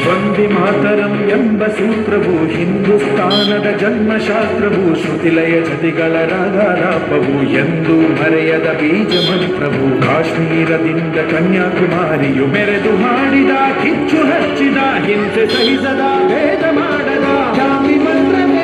ವಂದೇ ಮಾತರಂ ಎಂಬ ಸೂತ್ರವು ಹಿಂದೂಸ್ತಾನದ ಜನ್ಮಶಾಸ್ತ್ರವು ಶ್ರುತಿಲಯ ಜತಿಗಳ ರಾಗಾಲಾಪವು ಎಂದು ಮರೆಯದ ಬೀಜ ಮಂತ್ರವು ಕಾಶ್ಮೀರದಿಂದ ಕನ್ಯಾಕುಮಾರಿಯು ಮೆರೆದು ಮಾಡಿದ ಕಿಚ್ಚು ಹಚ್ಚಿದ ಹಿಂಸೆ ಸಹಿಸದ ಭೇದ ಮಾಡದ ಜಾತಿ ಮಂತ್ರವೇ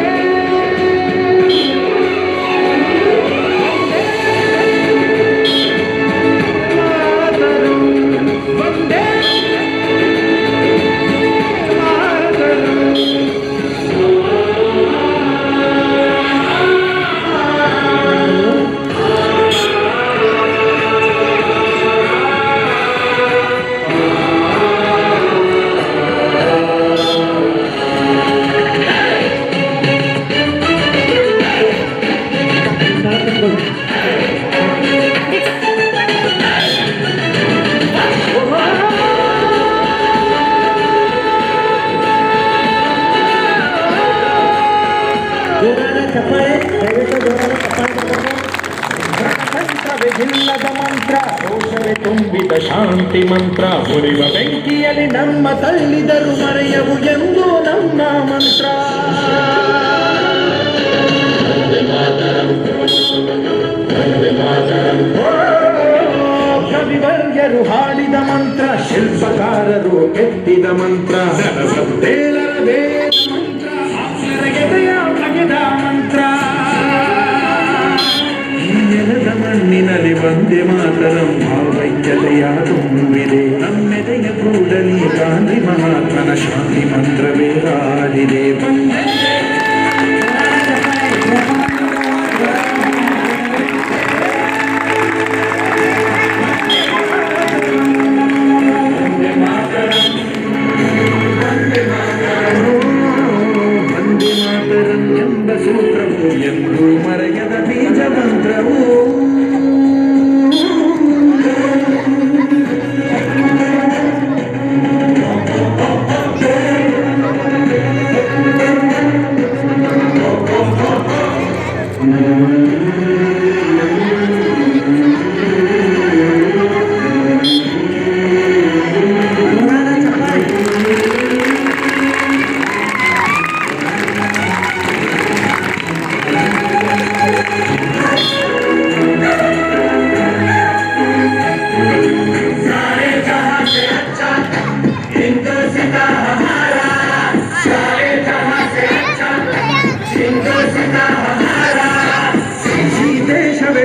ಇಲ್ಲದ ಮಂತ್ರ ರೋಷವೇ ತುಂಬಿದ ಶಾಂತಿ ಮಂತ್ರ ಉರಿವ ಬೆಂಕಿಯಲ್ಲಿ ನಮ್ಮ ತಳ್ಳಿದರು ಮರೆಯವು ಎಂದು ನಮ್ಮ ಮಂತ್ರ ಕವಿವರ್ಯರು ಹಾಡಿದ ಮಂತ್ರ ಶಿಲ್ಪಕಾರರು ಕೆತ್ತಿದ ಮಂತ್ರ ವೇದ ಮಂತ್ರ ಗೆದೆಯ ಬಗೆದ ಮಂತ್ರ ಮಣ್ಣಿನಲ್ಲಿ ವಂದೇ ಮಾತರಂ ಭಾವೈಕ್ಯತೆಯ ತುಂಬಿದೆ ನಮ್ಮೆದೆಯ ಕೂಡಲಿ ಗಾಂಧಿ ಮಹಾತ್ಮನ ಶಾಂತಿ ಮಂತ್ರವೇ ಹಾಡಿದೆ ವಂದೇ ಮಾತರಂ ಎಂಬ ಸೂತ್ರವು ಎಂದು ಮರೆಯದ ಬೀಜ ಮಂತ್ರವು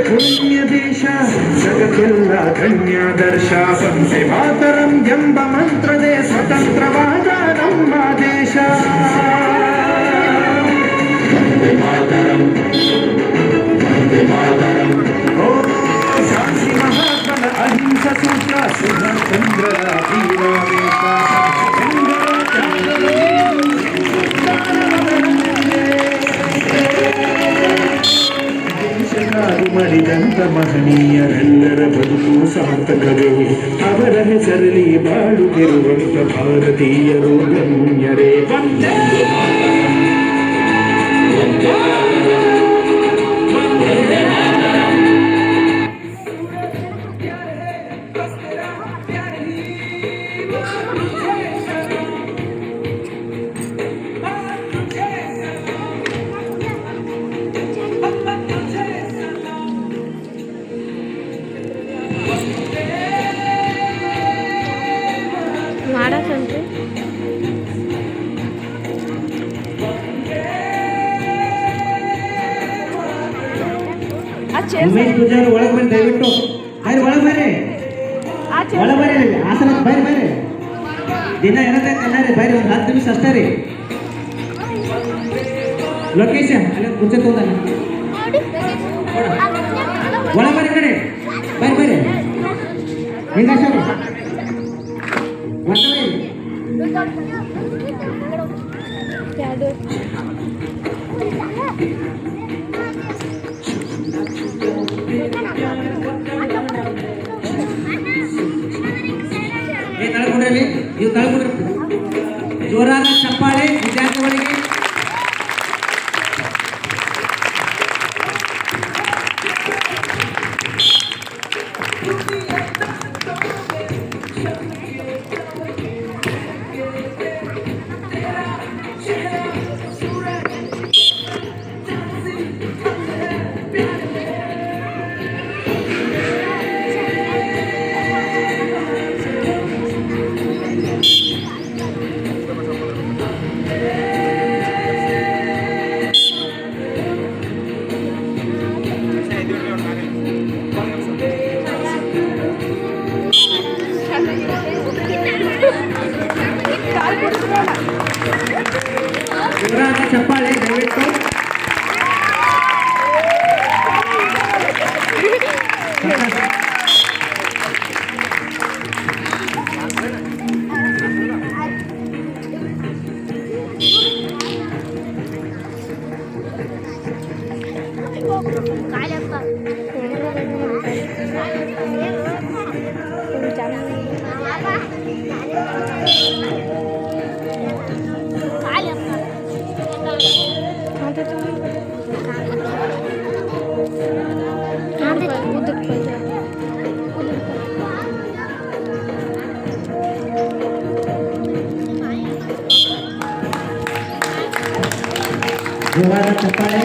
ಪುಣ್ಯ ದೇಶ ಜಗತ್ತೆಲ್ಲ ಧನ್ಯ ದರ್ಶ ವಂದೇ ಮಾತರಂ ಎಂಬ ಮಂತ್ರದೇ ಸ್ವತಂತ್ರವಾದ ನಮ್ಮ ದೇಶ. ಓ ಶಾಂತಿ ಮಹಾತ್ಮನ ಅಹಿಂಸ ಸೂತ್ರ ಸುಭಾಷ್ ಚಂದ್ರರ ವೀರಾವೇಶ. ದೇಶಕ್ಕಾಗಿ ಮಡಿದಂತ ಮಹನೀಯರೆಲ್ಲರ ಬದುಕು ಸಾರ್ಥಕವೇ. ಅವರ ಹೆಸರಲ್ಲಿ ಬಾಳುತ್ತಿರುವಂತ ಭಾರತೀಯರು ಗಣ್ಯರೇ. ವಂದೇ ಮಾಡಕಂತ್ರಿ ಉಮೇಶ್ ಪೂಜಾರಿ ಒಳಗೆ ಬನ್ನಿ ದಯವಿಟ್ಟು. ಬರ್ರಿ ಒಳಗೆ ಬರ್ರಿ, ಒಳಗೆ ಬರ್ರಿ, ಆಸನ ಬರ್ರಿ ಬರ್ರಿ. ದಿನ ಏನಂತ ಕಣ್ಣಾರಿ ಬರ್ರಿ, ಒಂದು 10 ನಿಮಿಷ ಅಷ್ಟೇ ರೀ. ಲೋಕೇಶ ಅಲ್ಲ ಕುರ್ಚಿ ತಗೊಂಡ ಒಳಗೆ ಬರ್ರಿ ಕಡೆ ಬರ್ರಿ ಬರ್ರಿ. ಹೆಂಗಾಶ ಎರಡು ತಳ್ಕೊಡ್ರಿ, ನೀವು ತಳ್ಕೊಡ್ರಿ. ಜೋರಾದ ಚಪ್ಪಾಳೆ ವಿದ್ಯಾರ್ಥಿಗಳಿಗೆ. ಜೋರಾದ ಚಪ್ಪಾಳೆ ದಯವಿಟ್ಟು. ಜೋರಾದ ಚಪ್ಪಾಳೆ.